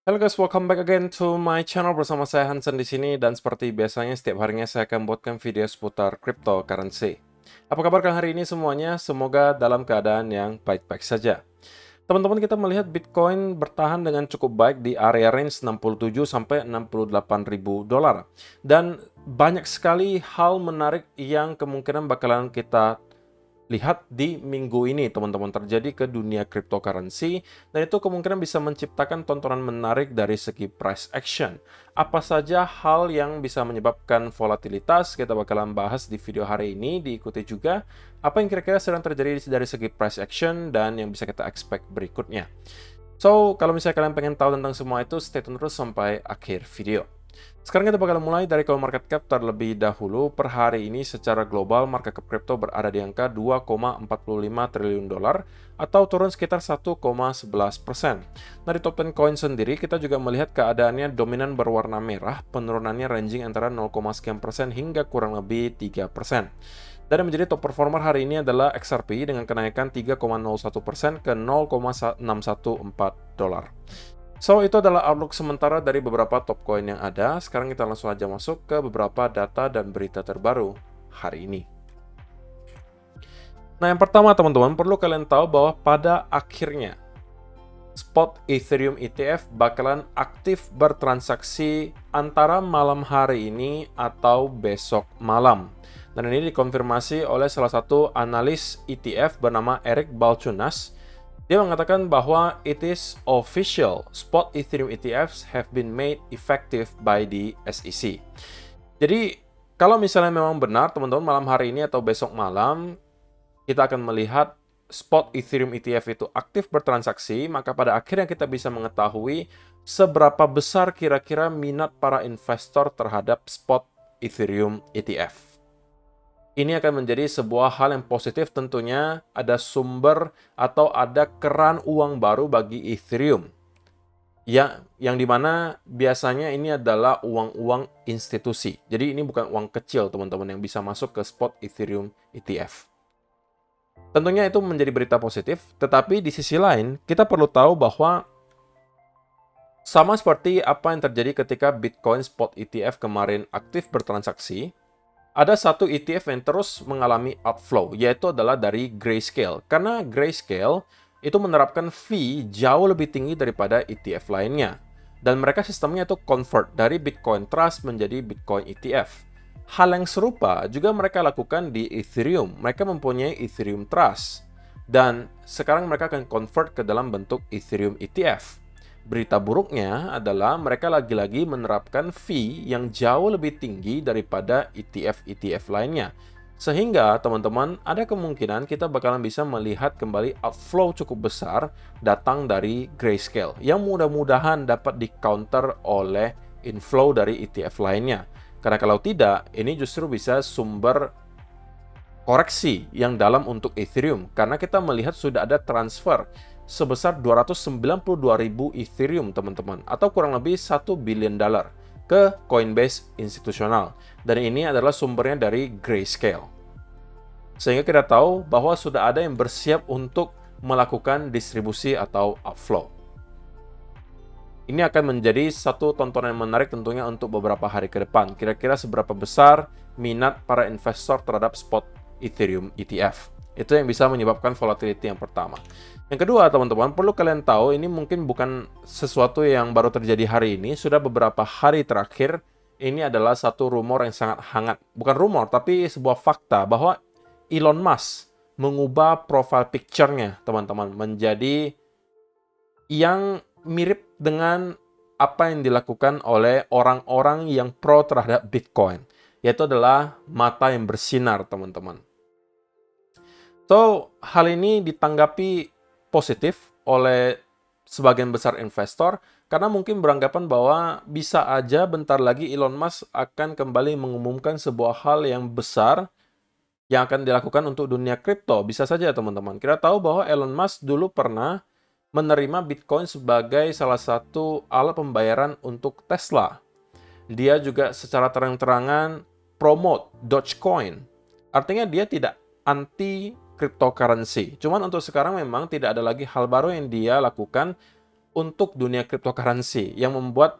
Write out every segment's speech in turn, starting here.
Halo guys, welcome back again to my channel bersama saya Hansen di sini dan seperti biasanya setiap harinya saya akan buatkan video seputar cryptocurrency. Apa kabar kalian hari ini semuanya? Semoga dalam keadaan yang baik-baik saja. Teman-teman, kita melihat Bitcoin bertahan dengan cukup baik di area range 67 sampai 68 ribu dolar. Dan banyak sekali hal menarik yang kemungkinan bakalan kita lihat di minggu ini, teman-teman, terjadi ke dunia cryptocurrency, dan itu kemungkinan bisa menciptakan tontonan menarik dari segi price action. Apa saja hal yang bisa menyebabkan volatilitas, kita bakalan bahas di video hari ini. Diikuti juga apa yang kira-kira sedang terjadi dari segi price action dan yang bisa kita expect berikutnya. So, kalau misalnya kalian pengen tahu tentang semua itu, stay tune terus sampai akhir video. Sekarang kita bakal mulai dari CoinMarketCap terlebih dahulu. Per hari ini secara global market cap crypto berada di angka 2,45 triliun dolar atau turun sekitar 1,11%. Nah, di top 10 coin sendiri kita juga melihat keadaannya dominan berwarna merah, penurunannya ranging antara 0,sekian% hingga kurang lebih 3%. Dan yang menjadi top performer hari ini adalah XRP dengan kenaikan 3,01% ke 0,614 dolar. So, itu adalah outlook sementara dari beberapa top coin yang ada. Sekarang kita langsung aja masuk ke beberapa data dan berita terbaru hari ini. Nah, yang pertama teman-teman, perlu kalian tahu bahwa pada akhirnya spot Ethereum ETF bakalan aktif bertransaksi antara malam hari ini atau besok malam. Dan ini dikonfirmasi oleh salah satu analis ETF bernama Eric Balchunas. Dia mengatakan bahwa it is official, spot Ethereum ETFs have been made effective by the SEC. Jadi, kalau misalnya memang benar, teman-teman, malam hari ini atau besok malam, kita akan melihat spot Ethereum ETF itu aktif bertransaksi, maka pada akhirnya kita bisa mengetahui seberapa besar kira-kira minat para investor terhadap spot Ethereum ETF. Ini akan menjadi sebuah hal yang positif, tentunya ada sumber atau ada keran uang baru bagi Ethereum. Yang dimana biasanya ini adalah uang-uang institusi. Jadi ini bukan uang kecil, teman-teman, yang bisa masuk ke spot Ethereum ETF. Tentunya itu menjadi berita positif, tetapi di sisi lain kita perlu tahu bahwa sama seperti apa yang terjadi ketika Bitcoin spot ETF kemarin aktif bertransaksi, ada satu ETF yang terus mengalami outflow, yaitu adalah dari Grayscale. Karena Grayscale itu menerapkan fee jauh lebih tinggi daripada ETF lainnya. Dan mereka sistemnya itu convert dari Bitcoin Trust menjadi Bitcoin ETF. Hal yang serupa juga mereka lakukan di Ethereum. Mereka mempunyai Ethereum Trust. Dan sekarang mereka akan convert ke dalam bentuk Ethereum ETF. Berita buruknya adalah mereka lagi-lagi menerapkan fee yang jauh lebih tinggi daripada ETF-ETF lainnya. Sehingga, teman-teman, ada kemungkinan kita bakalan bisa melihat kembali outflow cukup besar datang dari Grayscale, yang mudah-mudahan dapat di-counter oleh inflow dari ETF lainnya. Karena kalau tidak, ini justru bisa sumber koreksi yang dalam untuk Ethereum. Karena kita melihat sudah ada transfer sebesar 292.000 Ethereum, teman-teman, atau kurang lebih 1 billion dolar ke Coinbase institusional. Dan ini adalah sumbernya dari Grayscale. Sehingga kita tahu bahwa sudah ada yang bersiap untuk melakukan distribusi atau outflow. Ini akan menjadi satu tontonan yang menarik tentunya untuk beberapa hari ke depan. Kira-kira seberapa besar minat para investor terhadap spot Ethereum ETF. Itu yang bisa menyebabkan volatility yang pertama. Yang kedua, teman-teman, perlu kalian tahu, ini mungkin bukan sesuatu yang baru terjadi hari ini, sudah beberapa hari terakhir, ini adalah satu rumor yang sangat hangat. Bukan rumor, tapi sebuah fakta bahwa Elon Musk mengubah profile picture-nya, teman-teman, menjadi yang mirip dengan apa yang dilakukan oleh orang-orang yang pro terhadap Bitcoin, yaitu adalah mata yang bersinar, teman-teman. So, hal ini ditanggapi positif oleh sebagian besar investor karena mungkin beranggapan bahwa bisa aja bentar lagi Elon Musk akan kembali mengumumkan sebuah hal yang besar yang akan dilakukan untuk dunia kripto. Bisa saja, teman-teman. Kita tahu bahwa Elon Musk dulu pernah menerima Bitcoin sebagai salah satu alat pembayaran untuk Tesla. Dia juga secara terang-terangan promote Dogecoin. Artinya dia tidak anti cryptocurrency. Cuman untuk sekarang memang tidak ada lagi hal baru yang dia lakukan untuk dunia cryptocurrency yang membuat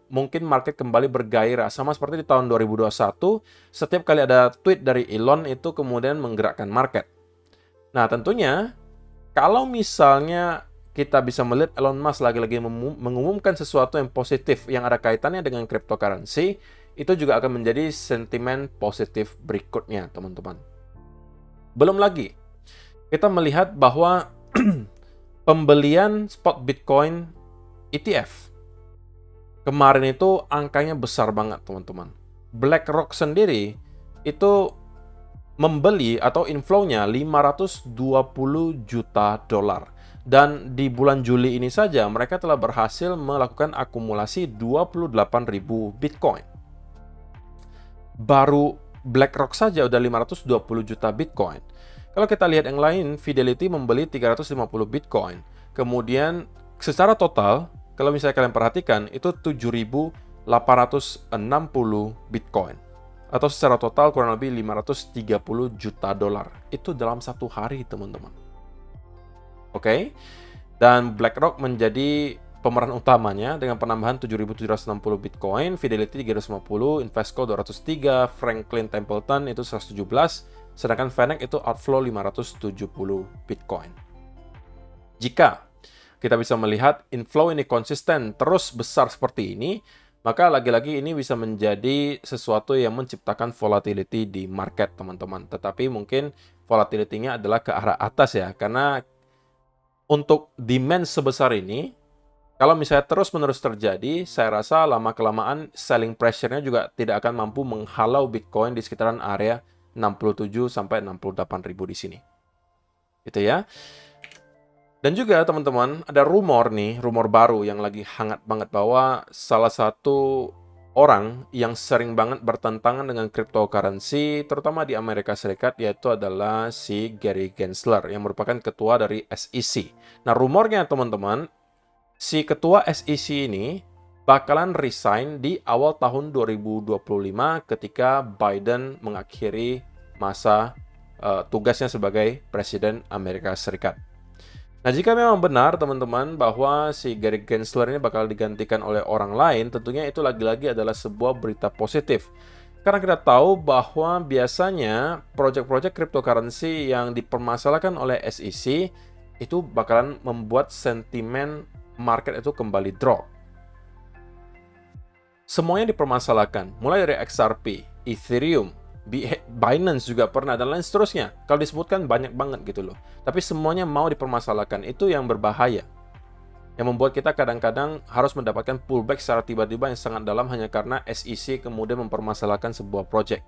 mungkin market kembali bergairah. Sama seperti di tahun 2021, setiap kali ada tweet dari Elon itu kemudian menggerakkan market. Nah, tentunya kalau misalnya kita bisa melihat Elon Musk lagi-lagi mengumumkan sesuatu yang positif yang ada kaitannya dengan cryptocurrency, itu juga akan menjadi sentimen positif berikutnya, teman-teman. Belum lagi, kita melihat bahwa pembelian spot Bitcoin ETF kemarin itu angkanya besar banget, teman-teman. BlackRock sendiri itu membeli atau inflow-nya 520 juta dolar. Dan di bulan Juli ini saja mereka telah berhasil melakukan akumulasi 28.000 Bitcoin. Baru BlackRock saja udah 520 juta Bitcoin. Kalau kita lihat yang lain, Fidelity membeli 350 Bitcoin. Kemudian secara total, kalau misalnya kalian perhatikan, itu 7.860 Bitcoin. Atau secara total kurang lebih 530 juta dolar. Itu dalam satu hari, teman-teman. Oke, dan BlackRock menjadi pemeran utamanya dengan penambahan 7.760 Bitcoin, Fidelity 350, Invesco 203, Franklin Templeton itu 117, sedangkan VanEck itu outflow 570 Bitcoin. Jika kita bisa melihat inflow ini konsisten terus besar seperti ini, maka lagi-lagi ini bisa menjadi sesuatu yang menciptakan volatility di market, teman-teman. Tetapi mungkin volatility-nya adalah ke arah atas ya, karena untuk demand sebesar ini, kalau misalnya terus-menerus terjadi, saya rasa lama-kelamaan selling pressure-nya juga tidak akan mampu menghalau Bitcoin di sekitaran area 67 sampai 68 ribu di sini. Gitu ya. Dan juga teman-teman, ada rumor baru yang lagi hangat banget bahwa salah satu orang yang sering banget bertentangan dengan cryptocurrency, terutama di Amerika Serikat, yaitu adalah si Gary Gensler, yang merupakan ketua dari SEC. Nah, rumornya teman-teman, si ketua SEC ini bakalan resign di awal tahun 2025 ketika Biden mengakhiri masa tugasnya sebagai Presiden Amerika Serikat. Nah, jika memang benar, teman-teman, bahwa si Gary Gensler ini bakal digantikan oleh orang lain, tentunya itu lagi-lagi adalah sebuah berita positif. Karena kita tahu bahwa biasanya proyek-proyek cryptocurrency yang dipermasalahkan oleh SEC itu bakalan membuat sentimen market itu kembali drop. Semuanya dipermasalahkan, mulai dari XRP, Ethereum, Binance juga pernah, dan lain seterusnya. Kalau disebutkan banyak banget gitu loh. Tapi semuanya mau dipermasalahkan. Itu yang berbahaya. Yang membuat kita kadang-kadang harus mendapatkan pullback secara tiba-tiba yang sangat dalam hanya karena SEC kemudian mempermasalahkan sebuah project.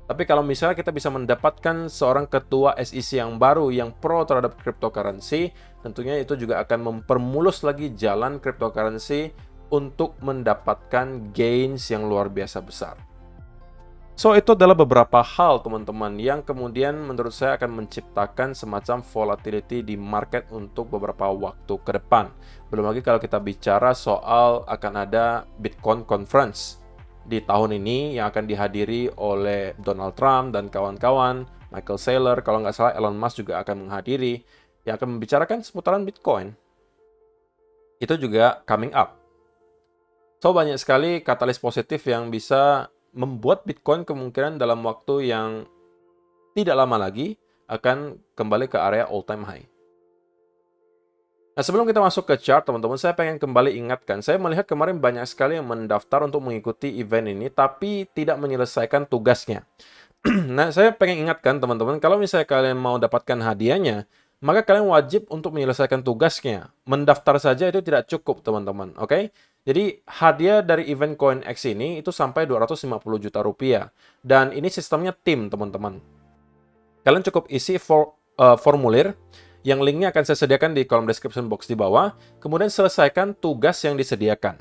Tapi kalau misalnya kita bisa mendapatkan seorang ketua SEC yang baru yang pro terhadap cryptocurrency, tentunya itu juga akan mempermulus lagi jalan cryptocurrency untuk mendapatkan gains yang luar biasa besar. So, itu adalah beberapa hal, teman-teman, yang kemudian menurut saya akan menciptakan semacam volatility di market untuk beberapa waktu ke depan. Belum lagi kalau kita bicara soal akan ada Bitcoin Conference di tahun ini yang akan dihadiri oleh Donald Trump dan kawan-kawan, Michael Saylor, kalau nggak salah Elon Musk juga akan menghadiri, yang akan membicarakan seputaran Bitcoin. Itu juga coming up. So, banyak sekali katalis positif yang bisa membuat Bitcoin kemungkinan dalam waktu yang tidak lama lagi akan kembali ke area all-time high. Nah, sebelum kita masuk ke chart, teman-teman, saya pengen kembali ingatkan. Saya melihat kemarin banyak sekali yang mendaftar untuk mengikuti event ini, tapi tidak menyelesaikan tugasnya. Nah, saya pengen ingatkan, teman-teman, kalau misalnya kalian mau dapatkan hadiahnya, maka kalian wajib untuk menyelesaikan tugasnya. Mendaftar saja itu tidak cukup, teman-teman. Oke? Jadi, hadiah dari event CoinX ini itu sampai 250 juta rupiah. Dan ini sistemnya tim, teman-teman. Kalian cukup isi formulir, yang linknya akan saya sediakan di kolom description box di bawah. Kemudian selesaikan tugas yang disediakan.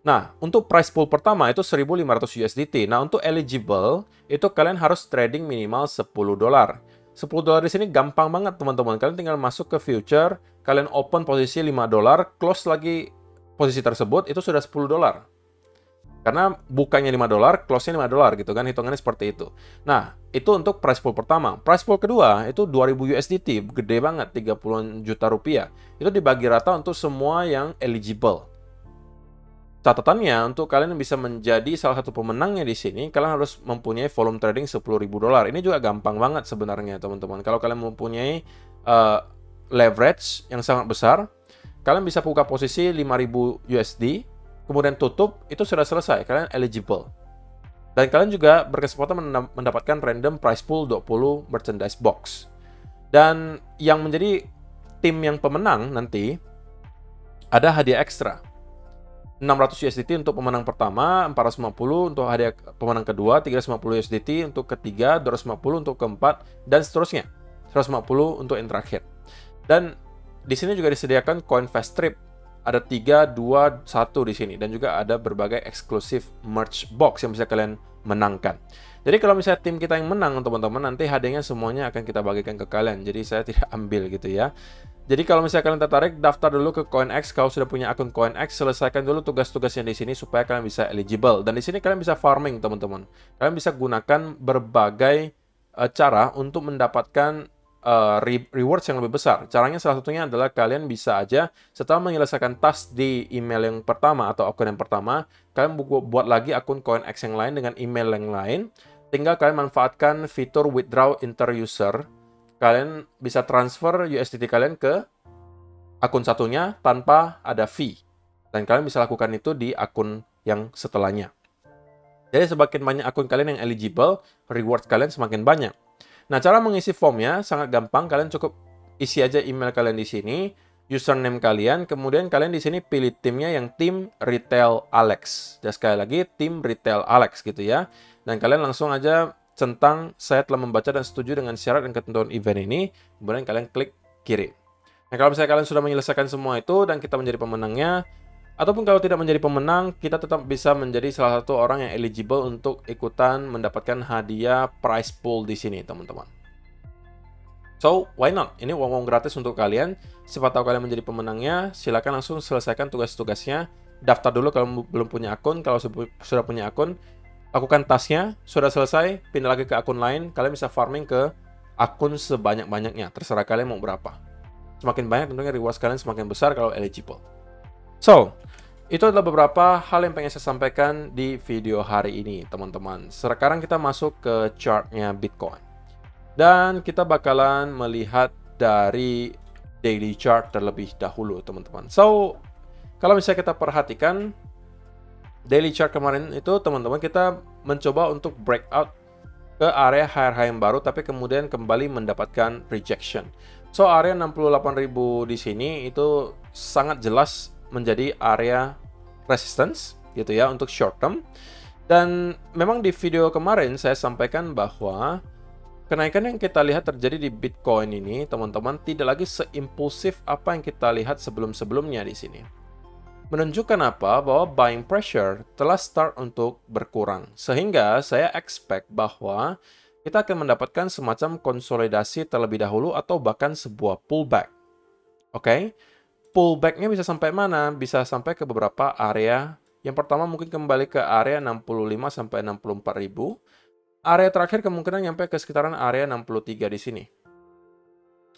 Nah, untuk price pool pertama itu 1.500 USDT. Nah, untuk eligible, itu kalian harus trading minimal 10 dolar. 10 dolar di sini gampang banget, teman-teman. Kalian tinggal masuk ke future, kalian open posisi 5 dolar, close lagi posisi tersebut, itu sudah 10 dolar. Karena bukanya $5, close-nya $5 gitu kan, hitungannya seperti itu. Nah, itu untuk price pool pertama. Price pool kedua itu 2000 USDT, gede banget, 30 juta rupiah. Itu dibagi rata untuk semua yang eligible. Catatannya, untuk kalian bisa menjadi salah satu pemenangnya di sini, kalian harus mempunyai volume trading $10.000. Ini juga gampang banget sebenarnya, teman-teman. Kalau kalian mempunyai leverage yang sangat besar, kalian bisa buka posisi 5.000 USD, kemudian tutup, itu sudah selesai, kalian eligible. Dan kalian juga berkesempatan mendapatkan random prize pool 20 merchandise box. Dan yang menjadi tim yang pemenang nanti, ada hadiah ekstra. 600 USDT untuk pemenang pertama, 450 untuk hadiah pemenang kedua, 350 USDT untuk ketiga, 250 untuk keempat, dan seterusnya. 150 untuk yang terakhir. Dan di sini juga disediakan coin fast trip. Ada 3, 2, 1 di sini. Dan juga ada berbagai eksklusif merch box yang bisa kalian menangkan. Jadi kalau misalnya tim kita yang menang, teman-teman, nanti hadiahnya semuanya akan kita bagikan ke kalian. Jadi saya tidak ambil gitu ya. Jadi kalau misalnya kalian tertarik, daftar dulu ke CoinX. Kalau sudah punya akun CoinX, selesaikan dulu tugas-tugasnya di sini supaya kalian bisa eligible. Dan di sini kalian bisa farming, teman-teman. Kalian bisa gunakan berbagai cara untuk mendapatkan rewards yang lebih besar. Caranya salah satunya adalah kalian bisa aja setelah menyelesaikan task di email yang pertama atau akun yang pertama, kalian buat lagi akun CoinX yang lain dengan email yang lain. Tinggal kalian manfaatkan fitur withdraw inter-user. Kalian bisa transfer USDT kalian ke akun satunya tanpa ada fee. Dan kalian bisa lakukan itu di akun yang setelahnya. Jadi semakin banyak akun kalian yang eligible, reward kalian semakin banyak. Nah, cara mengisi formnya sangat gampang. Kalian cukup isi aja email kalian di sini, username kalian, kemudian kalian di sini pilih timnya yang tim Retail Alex. Dan sekali lagi, tim Retail Alex gitu ya. Dan kalian langsung aja centang saya telah membaca dan setuju dengan syarat dan ketentuan event ini, kemudian kalian klik kirim. Nah, kalau misalnya kalian sudah menyelesaikan semua itu dan kita menjadi pemenangnya, ataupun kalau tidak menjadi pemenang, kita tetap bisa menjadi salah satu orang yang eligible untuk ikutan mendapatkan hadiah prize pool di sini, teman-teman. So, why not? Ini uang-uang gratis untuk kalian. Siapa tahu kalian menjadi pemenangnya, silakan langsung selesaikan tugas-tugasnya. Daftar dulu kalau belum punya akun, kalau sudah punya akun, lakukan tasnya, sudah selesai, pindah lagi ke akun lain, kalian bisa farming ke akun sebanyak-banyaknya. Terserah kalian mau berapa. Semakin banyak tentunya rewards kalian semakin besar kalau eligible. So, itu adalah beberapa hal yang pengen saya sampaikan di video hari ini, teman-teman. Sekarang kita masuk ke chartnya Bitcoin. Dan kita bakalan melihat dari daily chart terlebih dahulu, teman-teman. So, kalau misalnya kita perhatikan, daily chart kemarin itu, teman-teman, kita mencoba untuk breakout ke area higher high yang baru, tapi kemudian kembali mendapatkan rejection. So, area 68.000 di sini itu sangat jelas menjadi area resistance gitu ya untuk short term. Dan memang di video kemarin saya sampaikan bahwa kenaikan yang kita lihat terjadi di Bitcoin ini, teman-teman, tidak lagi seimpulsif apa yang kita lihat sebelum-sebelumnya di sini. Menunjukkan apa? Bahwa buying pressure telah start untuk berkurang. Sehingga saya expect bahwa kita akan mendapatkan semacam konsolidasi terlebih dahulu atau bahkan sebuah pullback. Oke? Pullback-nya bisa sampai mana? Bisa sampai ke beberapa area. Yang pertama mungkin kembali ke area 65 sampai 64.000. Area terakhir kemungkinan nyampe ke sekitaran area 63 di sini.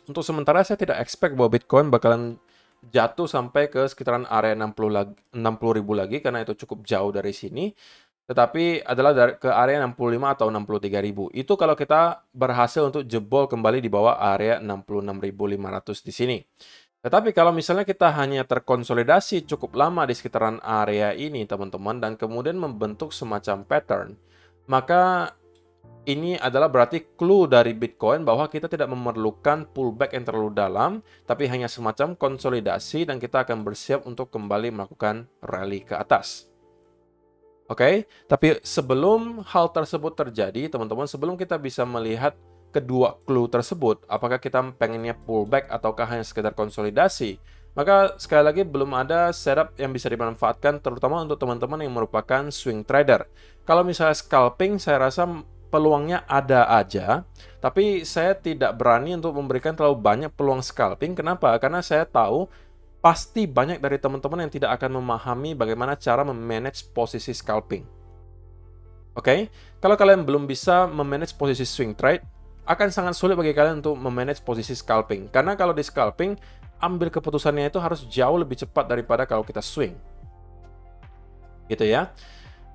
Untuk sementara saya tidak expect bahwa Bitcoin bakalan jatuh sampai ke sekitaran area 60.000 lagi karena itu cukup jauh dari sini. Tetapi adalah ke area 65 atau 63.000. Itu kalau kita berhasil untuk jebol kembali di bawah area 66.500 di sini. Tetapi kalau misalnya kita hanya terkonsolidasi cukup lama di sekitaran area ini, teman-teman, dan kemudian membentuk semacam pattern, maka ini adalah berarti clue dari Bitcoin bahwa kita tidak memerlukan pullback yang terlalu dalam, tapi hanya semacam konsolidasi dan kita akan bersiap untuk kembali melakukan rally ke atas. Oke, tapi sebelum hal tersebut terjadi, teman-teman, sebelum kita bisa melihat kedua clue tersebut, apakah kita pengennya pullback ataukah hanya sekedar konsolidasi, maka sekali lagi belum ada setup yang bisa dimanfaatkan, terutama untuk teman-teman yang merupakan swing trader. Kalau misalnya scalping, saya rasa peluangnya ada aja, tapi saya tidak berani untuk memberikan terlalu banyak peluang scalping. Kenapa? Karena saya tahu pasti banyak dari teman-teman yang tidak akan memahami bagaimana cara memanage posisi scalping. Oke, kalau kalian belum bisa memanage posisi swing trade, akan sangat sulit bagi kalian untuk memanage posisi scalping. Karena kalau di scalping, ambil keputusannya itu harus jauh lebih cepat daripada kalau kita swing. Gitu ya.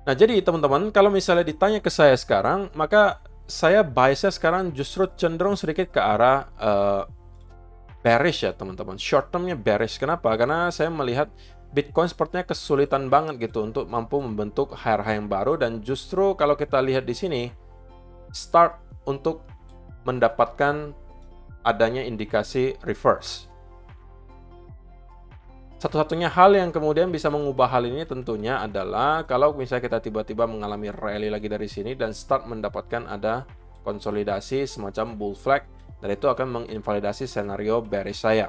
Nah, jadi teman-teman, kalau misalnya ditanya ke saya sekarang, maka saya biasnya sekarang justru cenderung sedikit ke arah bearish ya teman-teman. Short termnya bearish. Kenapa? Karena saya melihat Bitcoin sepertinya kesulitan banget gitu untuk mampu membentuk high yang baru, dan justru kalau kita lihat di sini start untuk mendapatkan adanya indikasi reverse. Satu-satunya hal yang kemudian bisa mengubah hal ini tentunya adalah kalau misalnya kita tiba-tiba mengalami rally lagi dari sini dan start mendapatkan ada konsolidasi semacam bull flag, dan itu akan menginvalidasi scenario bearish saya.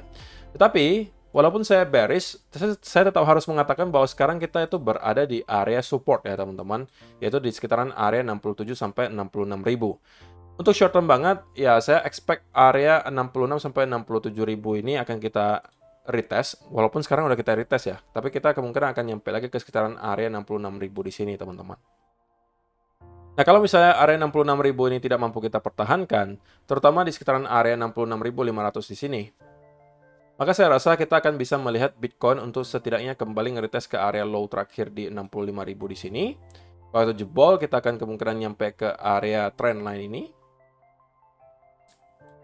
Tetapi walaupun saya bearish, saya tetap harus mengatakan bahwa sekarang kita itu berada di area support ya teman-teman, yaitu di sekitaran area 67 sampai 66.000. Untuk short term banget, ya saya expect area 66 sampai 67.000 ini akan kita retest, walaupun sekarang udah kita retest ya, tapi kita kemungkinan akan nyampe lagi ke sekitaran area 66.000 di sini teman-teman. Nah, kalau misalnya area 66.000 ini tidak mampu kita pertahankan, terutama di sekitaran area 66.500 di sini, maka saya rasa kita akan bisa melihat Bitcoin untuk setidaknya kembali ngeretest ke area low terakhir di 65.000 di sini. Kalau itu jebol, kita akan kemungkinan nyampe ke area trendline ini.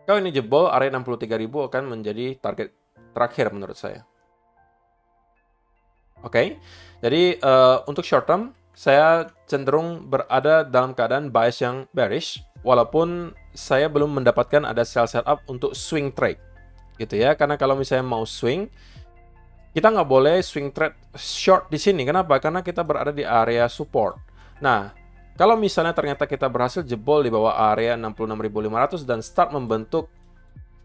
Kalau ini jebol, area 63.000 akan menjadi target terakhir menurut saya. Oke, jadi untuk short term, saya cenderung berada dalam keadaan bias yang bearish, walaupun saya belum mendapatkan ada sell setup untuk swing trade. Gitu ya, karena kalau misalnya mau swing, kita nggak boleh swing trade short di sini. Kenapa? Karena kita berada di area support. Nah, kalau misalnya ternyata kita berhasil jebol di bawah area 66.500 dan start membentuk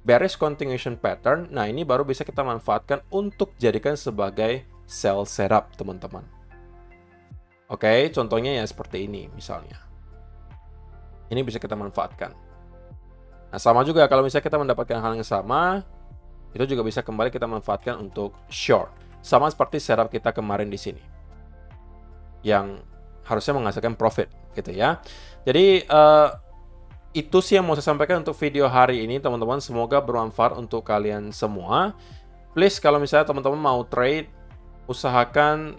bearish continuation pattern, nah ini baru bisa kita manfaatkan untuk jadikan sebagai sell setup, teman-teman. Oke, contohnya ya seperti ini misalnya. Ini bisa kita manfaatkan. Nah, sama juga kalau misalnya kita mendapatkan hal yang sama, itu juga bisa kembali kita manfaatkan untuk short. Sama seperti setup kita kemarin di sini, yang harusnya menghasilkan profit, gitu ya. Jadi, itu sih yang mau saya sampaikan untuk video hari ini, teman-teman. Semoga bermanfaat untuk kalian semua. Please, kalau misalnya teman-teman mau trade, usahakan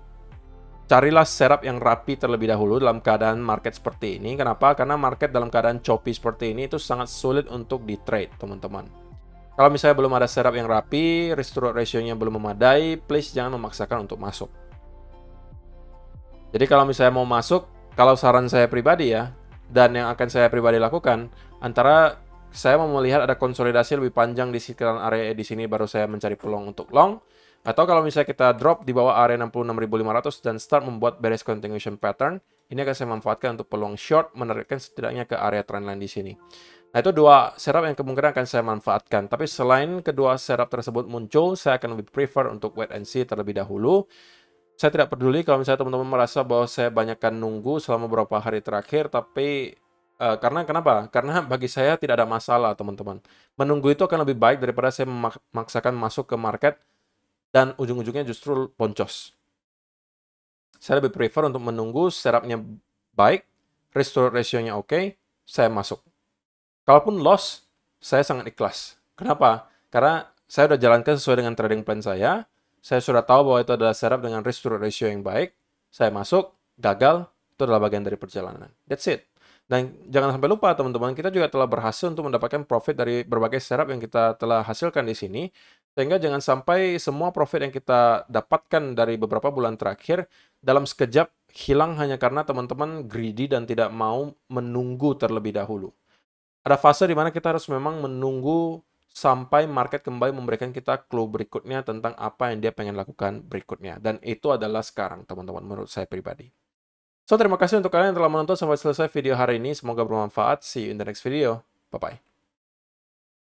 carilah setup yang rapi terlebih dahulu dalam keadaan market seperti ini. Kenapa? Karena market dalam keadaan choppy seperti ini itu sangat sulit untuk di trade, teman-teman. Kalau misalnya belum ada setup yang rapi, risk to reward ratio-nya belum memadai, please jangan memaksakan untuk masuk. Jadi kalau misalnya mau masuk, kalau saran saya pribadi ya, dan yang akan saya pribadi lakukan, antara saya mau melihat ada konsolidasi lebih panjang di sekitaran area di sini, baru saya mencari peluang untuk long. Atau kalau misalnya kita drop di bawah area 66.500 dan start membuat bearish continuation pattern, ini akan saya manfaatkan untuk peluang short, menarikkan setidaknya ke area trendline di sini. Nah, itu dua setup yang kemungkinan akan saya manfaatkan. Tapi selain kedua setup tersebut muncul, saya akan lebih prefer untuk wait and see terlebih dahulu. Saya tidak peduli kalau misalnya teman-teman merasa bahwa saya banyakkan nunggu selama beberapa hari terakhir, tapi karena kenapa? Karena bagi saya tidak ada masalah, teman-teman. Menunggu itu akan lebih baik daripada saya memaksakan masuk ke market dan ujung-ujungnya justru boncos. Saya lebih prefer untuk menunggu, setupnya baik, risk to reward ratio-nya oke, saya masuk. Kalaupun loss, saya sangat ikhlas. Kenapa? Karena saya sudah jalankan sesuai dengan trading plan saya sudah tahu bahwa itu adalah setup dengan risk to reward ratio yang baik, saya masuk, gagal, itu adalah bagian dari perjalanan. That's it. Dan jangan sampai lupa teman-teman, kita juga telah berhasil untuk mendapatkan profit dari berbagai setup yang kita telah hasilkan di sini. Sehingga jangan sampai semua profit yang kita dapatkan dari beberapa bulan terakhir dalam sekejap hilang hanya karena teman-teman greedy dan tidak mau menunggu terlebih dahulu. Ada fase di mana kita harus memang menunggu sampai market kembali memberikan kita clue berikutnya tentang apa yang dia pengen lakukan berikutnya. Dan itu adalah sekarang, teman-teman, menurut saya pribadi. So, terima kasih untuk kalian yang telah menonton sampai selesai video hari ini. Semoga bermanfaat. See you in the next video. Bye-bye.